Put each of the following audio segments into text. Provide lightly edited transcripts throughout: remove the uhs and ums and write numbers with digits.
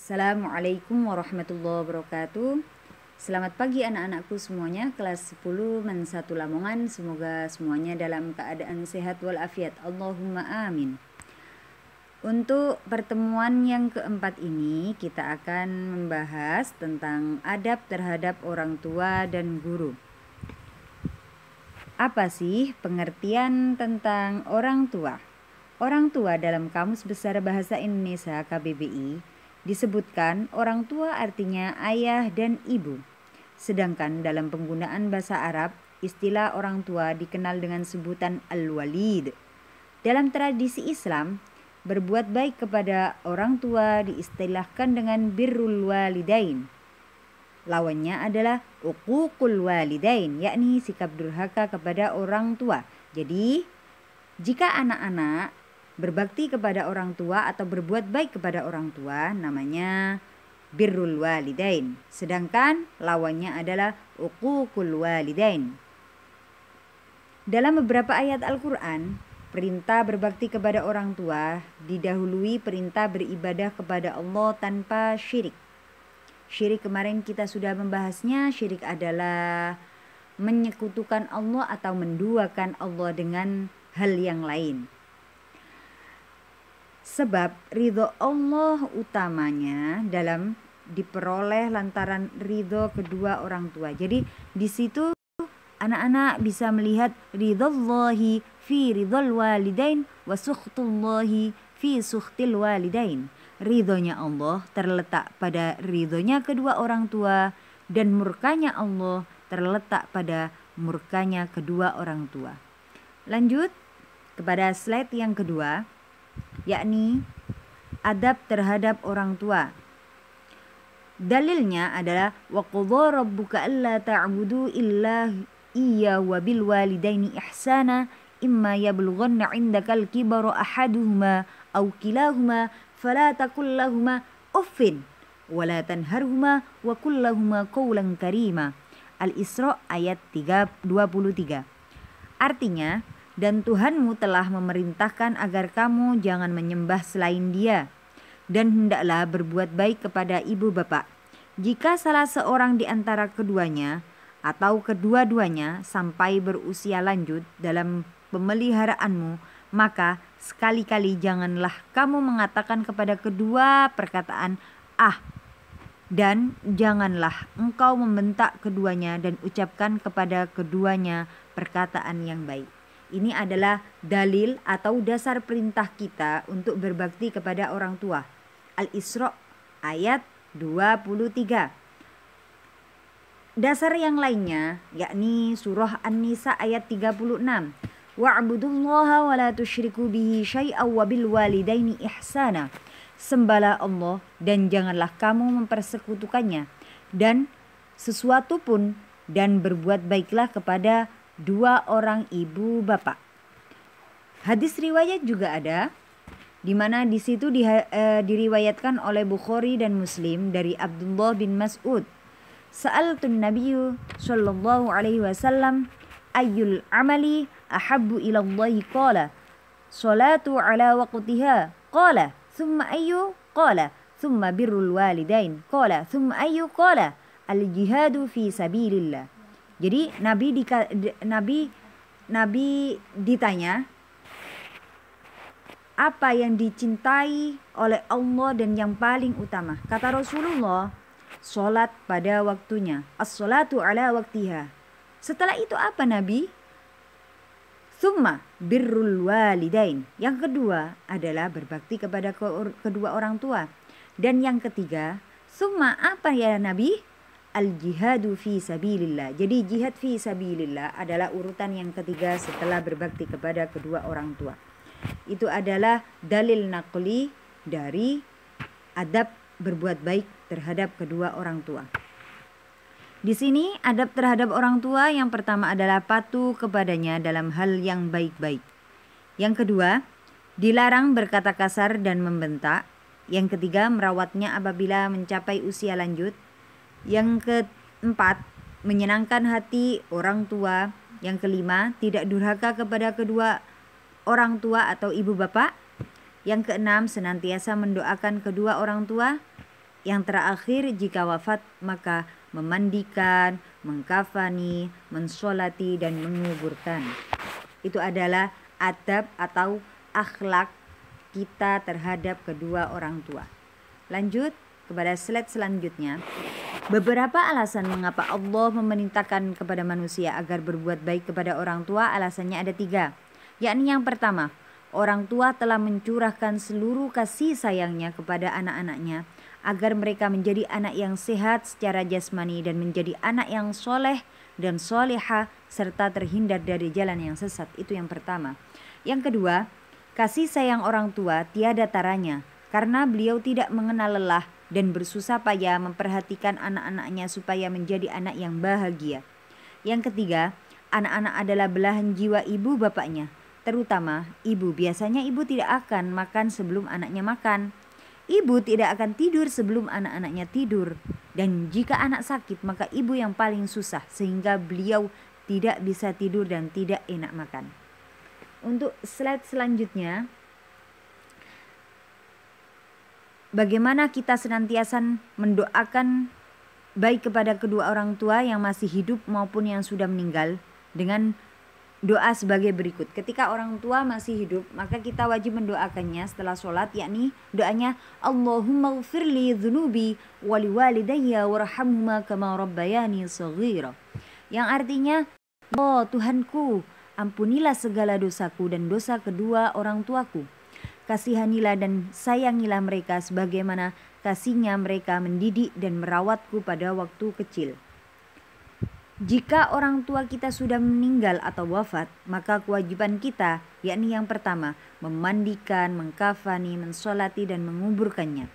Assalamualaikum warahmatullahi wabarakatuh. Selamat pagi anak-anakku semuanya, kelas 10 Men 1 Lamongan. Semoga semuanya dalam keadaan sehat walafiat. Allahumma amin. Untuk pertemuan yang keempat ini kita akan membahas tentang adab terhadap orang tua dan guru. Apa sih pengertian tentang orang tua? Orang tua dalam Kamus Besar Bahasa Indonesia KBBI disebutkan orang tua artinya ayah dan ibu. Sedangkan dalam penggunaan bahasa Arab, istilah orang tua dikenal dengan sebutan al-walid. Dalam tradisi Islam, berbuat baik kepada orang tua diistilahkan dengan birrul walidain. Lawannya adalah uququl walidain, yakni sikap durhaka kepada orang tua. Jadi, jika anak-anak berbakti kepada orang tua atau berbuat baik kepada orang tua, namanya birrul walidain. Sedangkan lawannya adalah uququl walidain. Dalam beberapa ayat Al-Quran, perintah berbakti kepada orang tua didahului perintah beribadah kepada Allah tanpa syirik. Syirik kemarin kita sudah membahasnya. Syirik adalah menyekutukan Allah atau menduakan Allah dengan hal yang lain. Sebab ridho Allah utamanya dalam diperoleh lantaran ridho kedua orang tua. Jadi di situ anak-anak bisa melihat ridhollahi fi ridhol walidain wa sukhtullahi fi sukhtil walidain. Ridhonya Allah terletak pada ridhonya kedua orang tua dan murkanya Allah terletak pada murkanya kedua orang tua. Lanjut kepada slide yang kedua, yakni adab terhadap orang tua. Dalilnya adalah wa qadha rabbuka alla ta'budu illa iya wa bil walidaini ihsana imma yablughanna 'indakal kibara ahaduhuma aw kilahuma fala taqul lahumā uffin wa la tanharhumā wa qul lahumā qawlan karīmā. Al-Isra ayat 23. Artinya, dan Tuhanmu telah memerintahkan agar kamu jangan menyembah selain Dia, dan hendaklah berbuat baik kepada ibu bapak. Jika salah seorang di antara keduanya atau kedua-duanya sampai berusia lanjut dalam pemeliharaanmu, maka sekali-kali janganlah kamu mengatakan kepada kedua perkataan "ah", dan janganlah engkau membentak keduanya dan ucapkan kepada keduanya perkataan yang baik. Ini adalah dalil atau dasar perintah kita untuk berbakti kepada orang tua. Al-Isra ayat 23. Dasar yang lainnya yakni surah An-Nisa ayat 36. Wa'budullaha wa la tusyriku bihi syai'aw wa bil walidaini ihsana. Sembahlah Allah dan janganlah kamu mempersekutukannya dan sesuatu pun, dan berbuat baiklah kepada dua orang ibu bapak. Hadis riwayat juga ada, di mana di situ diriwayatkan oleh Bukhari dan Muslim dari Abdullah bin Mas'ud. Sa'altun Nabiyyu sallallahu alaihi wasallam ayyul amali ahabbu ila Allah, qala salatu ala waqtiha, qala thumma ayyu, qala thumma birrul walidain, qala thumma ayyu, qala al jihadu fi sabilillah. Jadi Nabi ditanya apa yang dicintai oleh Allah dan yang paling utama. Kata Rasulullah, sholat pada waktunya. As-sholatu ala waktiha. Setelah itu apa Nabi? Thumma birrul walidain. Yang kedua adalah berbakti kepada kedua orang tua. Dan yang ketiga, thumma apa ya Nabi? Al-jihadu fi sabilillah. Jadi jihad fi sabilillah adalah urutan yang ketiga setelah berbakti kepada kedua orang tua. Itu adalah dalil naqli dari adab berbuat baik terhadap kedua orang tua. Di sini adab terhadap orang tua yang pertama adalah patuh kepadanya dalam hal yang baik-baik. Yang kedua, dilarang berkata kasar dan membentak. Yang ketiga, merawatnya apabila mencapai usia lanjut. Yang keempat, menyenangkan hati orang tua. Yang kelima, tidak durhaka kepada kedua orang tua atau ibu bapak. Yang keenam, senantiasa mendoakan kedua orang tua. Yang terakhir, jika wafat maka memandikan, mengkafani, mensolati, dan menguburkan. Itu adalah adab atau akhlak kita terhadap kedua orang tua. Lanjut kepada slide selanjutnya. Beberapa alasan mengapa Allah memerintahkan kepada manusia agar berbuat baik kepada orang tua, alasannya ada 3. Yakni yang pertama, orang tua telah mencurahkan seluruh kasih sayangnya kepada anak-anaknya agar mereka menjadi anak yang sehat secara jasmani dan menjadi anak yang soleh dan soleha serta terhindar dari jalan yang sesat. Itu yang pertama. Yang kedua, kasih sayang orang tua tiada taranya karena beliau tidak mengenal lelah dan bersusah payah memperhatikan anak-anaknya supaya menjadi anak yang bahagia. Yang ketiga, anak-anak adalah belahan jiwa ibu bapaknya. Terutama ibu, biasanya ibu tidak akan makan sebelum anaknya makan. Ibu tidak akan tidur sebelum anak-anaknya tidur. Dan jika anak sakit maka ibu yang paling susah sehingga beliau tidak bisa tidur dan tidak enak makan. Untuk slide selanjutnya, bagaimana kita senantiasa mendoakan baik kepada kedua orang tua yang masih hidup maupun yang sudah meninggal dengan doa sebagai berikut. Ketika orang tua masih hidup, maka kita wajib mendoakannya setelah sholat, yakni doanya Allahumma ghfirli dhunubi wali walidayya warhamhuma kama rabbayani shaghira. Yang artinya, oh Tuhanku, ampunilah segala dosaku dan dosa kedua orang tuaku. Kasihanilah dan sayangilah mereka sebagaimana kasihnya mereka mendidik dan merawatku pada waktu kecil. Jika orang tua kita sudah meninggal atau wafat, maka kewajiban kita, yakni yang pertama, memandikan, mengkafani, mensolati, dan menguburkannya.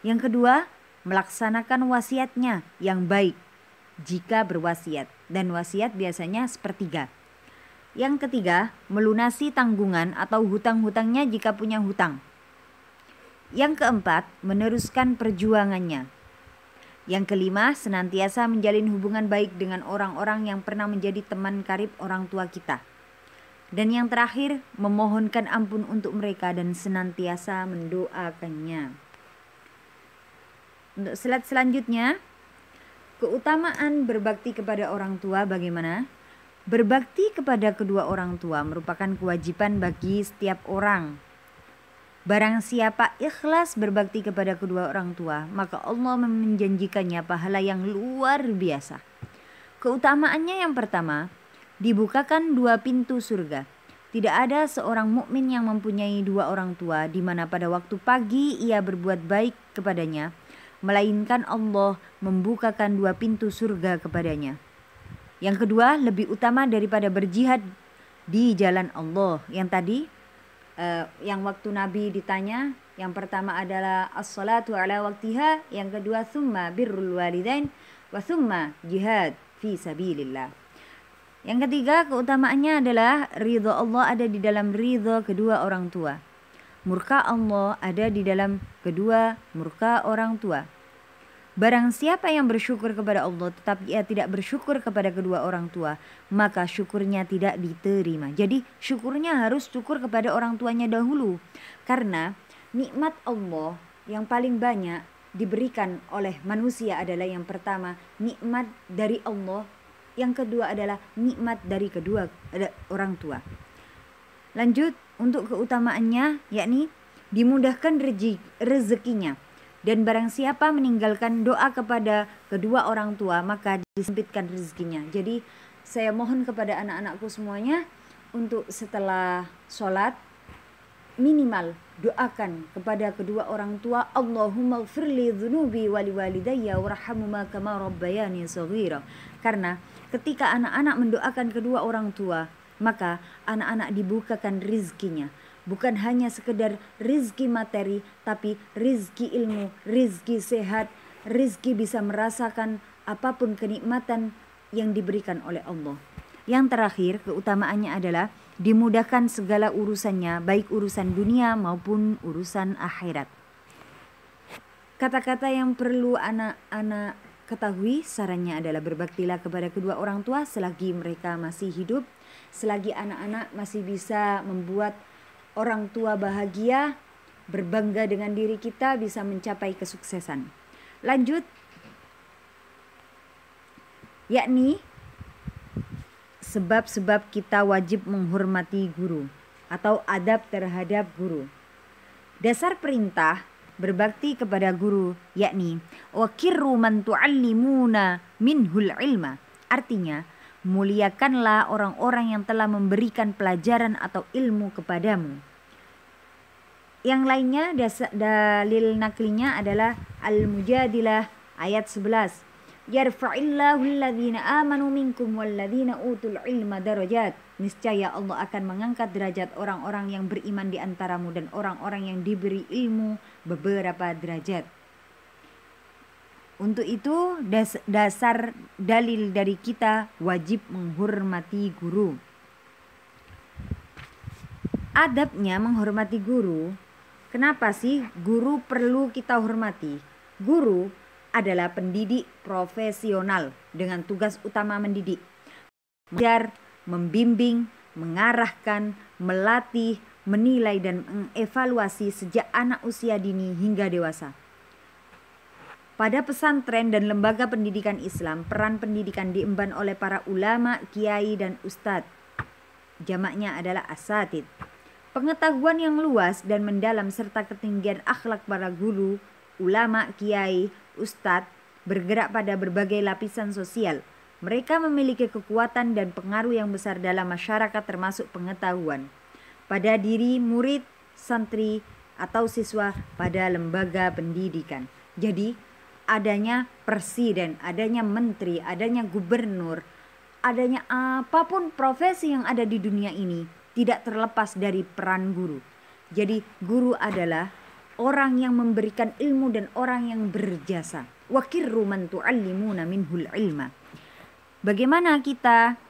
Yang kedua, melaksanakan wasiatnya yang baik jika berwasiat, dan wasiat biasanya sepertiga. Yang ketiga, melunasi tanggungan atau hutang-hutangnya jika punya hutang. Yang keempat, meneruskan perjuangannya. Yang kelima, senantiasa menjalin hubungan baik dengan orang-orang yang pernah menjadi teman karib orang tua kita. Dan yang terakhir, memohonkan ampun untuk mereka dan senantiasa mendoakannya. Untuk slide selanjutnya, keutamaan berbakti kepada orang tua bagaimana? Berbakti kepada kedua orang tua merupakan kewajiban bagi setiap orang. Barang siapa ikhlas berbakti kepada kedua orang tua, maka Allah menjanjikannya pahala yang luar biasa. Keutamaannya yang pertama, dibukakan 2 pintu surga. Tidak ada seorang mukmin yang mempunyai 2 orang tua di mana pada waktu pagi ia berbuat baik kepadanya, melainkan Allah membukakan 2 pintu surga kepadanya. Yang kedua, lebih utama daripada berjihad di jalan Allah. Yang tadi yang waktu Nabi ditanya, yang pertama adalah as-salatu ala waktiha, yang kedua thumma birrul walidain wa thumma jihad fi sabilillah. Yang ketiga, keutamaannya adalah ridha Allah ada di dalam ridha kedua orang tua. Murka Allah ada di dalam kedua murka orang tua. Barang siapa yang bersyukur kepada Allah tetapi ia tidak bersyukur kepada kedua orang tua, maka syukurnya tidak diterima. Jadi syukurnya harus syukur kepada orang tuanya dahulu. Karena nikmat Allah yang paling banyak diberikan oleh manusia adalah yang pertama nikmat dari Allah, yang kedua adalah nikmat dari kedua orang tua. Lanjut untuk keutamaannya, yakni dimudahkan rezekinya. Dan barang siapa meninggalkan doa kepada kedua orang tua, maka disempitkan rezekinya. Jadi saya mohon kepada anak-anakku semuanya untuk setelah sholat minimal doakan kepada kedua orang tua, Allahumma ghfirli dhunubi wali walidayya warhamhuma kama rabbayani shaghira. Karena ketika anak-anak mendoakan kedua orang tua, maka anak-anak dibukakan rezekinya. Bukan hanya sekedar rizki materi, tapi rizki ilmu, rizki sehat, rizki bisa merasakan apapun kenikmatan yang diberikan oleh Allah. Yang terakhir, keutamaannya adalah dimudahkan segala urusannya, baik urusan dunia maupun urusan akhirat. Kata-kata yang perlu anak-anak ketahui, sarannya adalah berbaktilah kepada kedua orang tua selagi mereka masih hidup, selagi anak-anak masih bisa membuat orang tua bahagia, berbangga dengan diri kita, bisa mencapai kesuksesan. Lanjut, yakni sebab-sebab kita wajib menghormati guru atau adab terhadap guru. Dasar perintah berbakti kepada guru yakni wakirru man tu'allimuna minhul ilma. Artinya, muliakanlah orang-orang yang telah memberikan pelajaran atau ilmu kepadamu. Yang lainnya dalil naklinya adalah Al-Mujadilah ayat 11. Yarfa'illahu alladhina amanu minkum walladhina utul ilma darajat. Niscaya Allah akan mengangkat derajat orang-orang yang beriman di antaramu dan orang-orang yang diberi ilmu beberapa derajat. Untuk itu dasar dalil dari kita wajib menghormati guru. Adabnya menghormati guru. Kenapa sih guru perlu kita hormati? Guru adalah pendidik profesional dengan tugas utama mendidik, mengajar, membimbing, mengarahkan, melatih, menilai dan mengevaluasi sejak anak usia dini hingga dewasa. Pada pesantren dan lembaga pendidikan Islam, peran pendidikan diemban oleh para ulama, kiai dan ustadz. Jamaknya adalah asatid. Pengetahuan yang luas dan mendalam serta ketinggian akhlak para guru, ulama, kiai, ustadz bergerak pada berbagai lapisan sosial. Mereka memiliki kekuatan dan pengaruh yang besar dalam masyarakat termasuk pengetahuan pada diri murid, santri, atau siswa pada lembaga pendidikan. Jadi adanya presiden, adanya menteri, adanya gubernur, adanya apapun profesi yang ada di dunia ini tidak terlepas dari peran guru. Jadi guru adalah orang yang memberikan ilmu dan orang yang berjasa. Wakirru man tu'allimuna minhul ilma. Bagaimana kita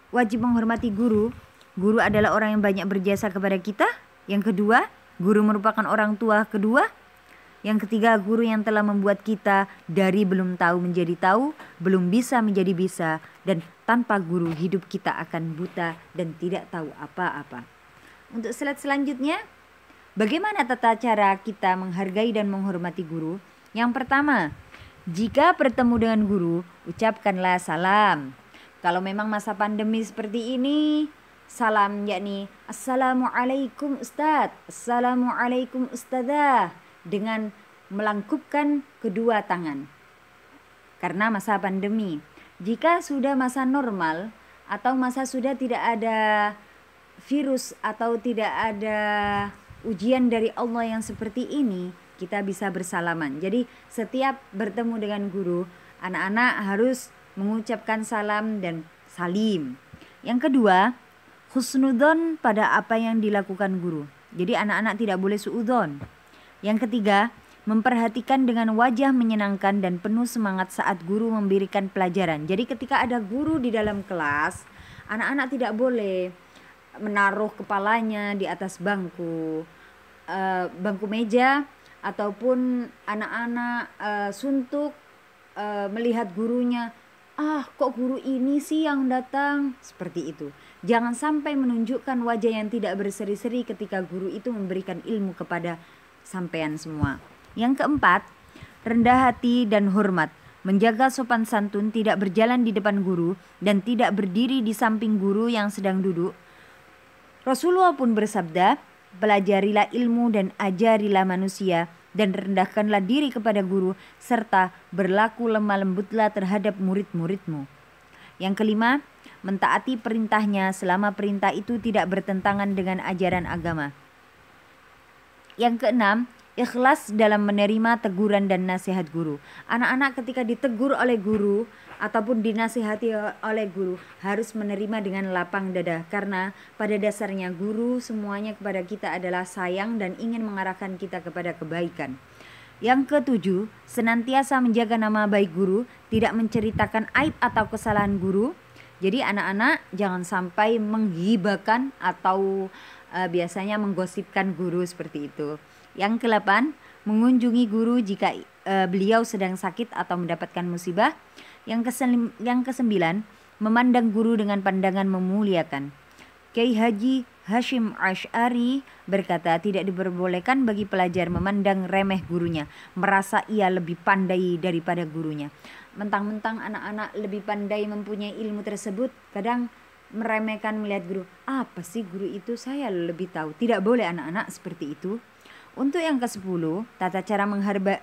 wajib menghormati guru? Guru adalah orang yang banyak berjasa kepada kita. Yang kedua, guru merupakan orang tua kedua. Yang ketiga, guru yang telah membuat kita dari belum tahu menjadi tahu, belum bisa menjadi bisa, dan tanpa guru hidup kita akan buta dan tidak tahu apa-apa. Untuk slide selanjutnya, bagaimana tata cara kita menghargai dan menghormati guru? Yang pertama, jika bertemu dengan guru, ucapkanlah salam. Kalau memang masa pandemi seperti ini, salam yakni Assalamualaikum Ustadz, Assalamualaikum Ustadzah, dengan melangkupkan kedua tangan. Karena masa pandemi. Jika sudah masa normal atau masa sudah tidak ada virus atau tidak ada ujian dari Allah yang seperti ini, kita bisa bersalaman. Jadi setiap bertemu dengan guru, anak-anak harus mengucapkan salam dan salim. Yang kedua, husnudon pada apa yang dilakukan guru. Jadi anak-anak tidak boleh suudon. Yang ketiga, memperhatikan dengan wajah menyenangkan dan penuh semangat saat guru memberikan pelajaran. Jadi ketika ada guru di dalam kelas, anak-anak tidak boleh menaruh kepalanya di atas bangku meja, ataupun anak-anak suntuk melihat gurunya. Kok guru ini sih yang datang? Seperti itu. Jangan sampai menunjukkan wajah yang tidak berseri-seri ketika guru itu memberikan ilmu kepada sampean semua. Yang keempat, rendah hati dan hormat. Menjaga sopan santun, tidak berjalan di depan guru dan tidak berdiri di samping guru yang sedang duduk. Rasulullah pun bersabda, pelajarilah ilmu dan ajarilah manusia dan rendahkanlah diri kepada guru serta berlaku lemah lembutlah terhadap murid-muridmu. Yang kelima, mentaati perintahnya selama perintah itu tidak bertentangan dengan ajaran agama. Yang keenam, ikhlas dalam menerima teguran dan nasihat guru. Anak-anak ketika ditegur oleh guru ataupun dinasihati oleh guru harus menerima dengan lapang dada, karena pada dasarnya guru semuanya kepada kita adalah sayang dan ingin mengarahkan kita kepada kebaikan. Yang ketujuh, senantiasa menjaga nama baik guru, tidak menceritakan aib atau kesalahan guru. Jadi anak-anak jangan sampai menghibahkan atau biasanya menggosipkan guru seperti itu. Yang ke-8, mengunjungi guru jika beliau sedang sakit atau mendapatkan musibah. Yang ke-9, memandang guru dengan pandangan memuliakan. Kiai Haji Hashim Ash'ari berkata, tidak diperbolehkan bagi pelajar memandang remeh gurunya, merasa ia lebih pandai daripada gurunya. Mentang-mentang anak-anak lebih pandai mempunyai ilmu tersebut, kadang meremehkan melihat guru. Apa sih guru itu, saya lebih tahu. Tidak boleh anak-anak seperti itu. Untuk yang ke-10, tata cara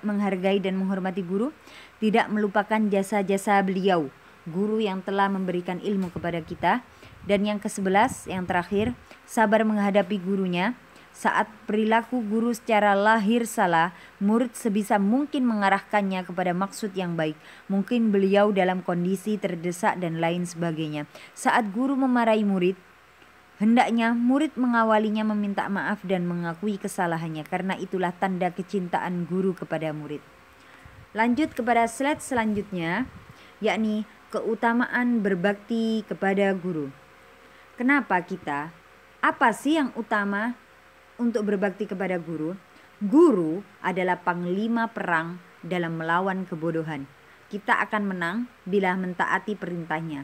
menghargai dan menghormati guru, tidak melupakan jasa-jasa beliau, guru yang telah memberikan ilmu kepada kita. Dan yang ke-11, yang terakhir, sabar menghadapi gurunya. Saat perilaku guru secara lahir salah, murid sebisa mungkin mengarahkannya kepada maksud yang baik. Mungkin beliau dalam kondisi terdesak dan lain sebagainya. Saat guru memarahi murid, hendaknya murid mengawalinya meminta maaf dan mengakui kesalahannya, karena itulah tanda kecintaan guru kepada murid. Lanjut kepada slide selanjutnya, yakni keutamaan berbakti kepada guru. Kenapa kita? Apa sih yang utama untuk berbakti kepada guru? Guru adalah panglima perang dalam melawan kebodohan. Kita akan menang bila mentaati perintahnya.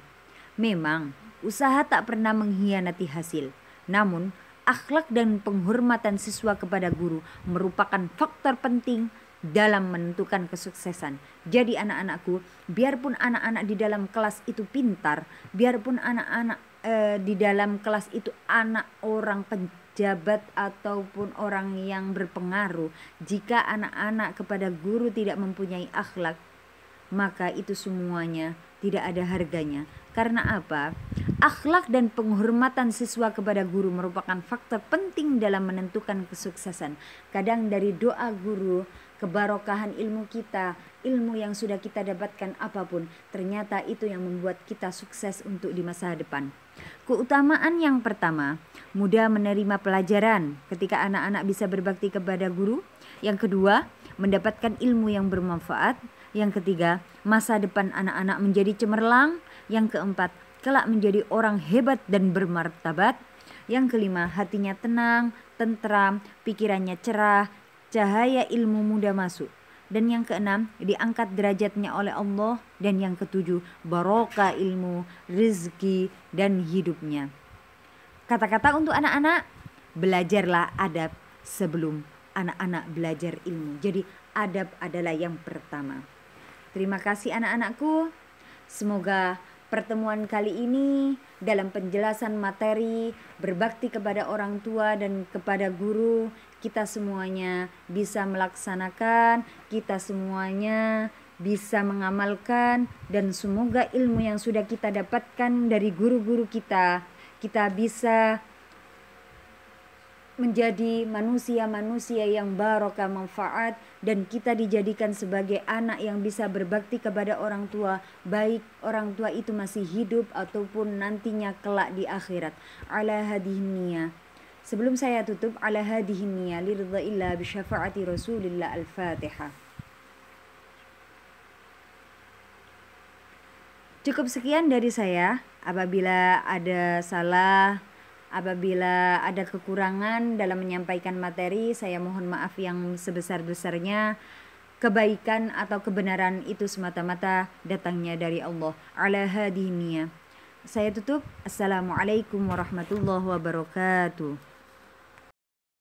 Memang, usaha tak pernah mengkhianati hasil. Namun, akhlak dan penghormatan siswa kepada guru merupakan faktor penting dalam menentukan kesuksesan. Jadi anak-anakku, biarpun anak-anak di dalam kelas itu pintar, biarpun anak-anak di dalam kelas itu anak orang pejabat ataupun orang yang berpengaruh, jika anak-anak kepada guru tidak mempunyai akhlak, maka itu semuanya tidak ada harganya. Karena apa? Akhlak dan penghormatan siswa kepada guru merupakan faktor penting dalam menentukan kesuksesan. Kadang dari doa guru, kebarokahan ilmu kita, ilmu yang sudah kita dapatkan apapun, ternyata itu yang membuat kita sukses untuk di masa depan. Keutamaan yang pertama, mudah menerima pelajaran ketika anak-anak bisa berbakti kepada guru. Yang kedua, mendapatkan ilmu yang bermanfaat. Yang ketiga, masa depan anak-anak menjadi cemerlang. Yang keempat, kelak menjadi orang hebat dan bermartabat. Yang kelima, hatinya tenang, tentram, pikirannya cerah, cahaya ilmu mudah masuk. Dan yang keenam, diangkat derajatnya oleh Allah. Dan yang ketujuh, barokah ilmu, rezeki, dan hidupnya. Kata-kata untuk anak-anak, belajarlah adab sebelum anak-anak belajar ilmu. Jadi adab adalah yang pertama. Terima kasih anak-anakku. Semoga pertemuan kali ini dalam penjelasan materi berbakti kepada orang tua dan kepada guru, kita semuanya bisa melaksanakan, kita semuanya bisa mengamalkan, dan semoga ilmu yang sudah kita dapatkan dari guru-guru kita bisa menjadi manusia-manusia yang barokah manfaat, dan kita dijadikan sebagai anak yang bisa berbakti kepada orang tua, baik orang tua itu masih hidup ataupun nantinya kelak di akhirat. Ala hadhihi niyah. Sebelum saya tutup, ala hadhihi niyah liridha illa bisyafaati Rasulillah. Al-Fatihah. Cukup sekian dari saya. Apabila ada salah, apabila ada kekurangan dalam menyampaikan materi, saya mohon maaf yang sebesar-besarnya. Kebaikan atau kebenaran itu semata-mata datangnya dari Allah. Ala hadhihi niyah. Saya tutup. Assalamualaikum warahmatullahi wabarakatuh.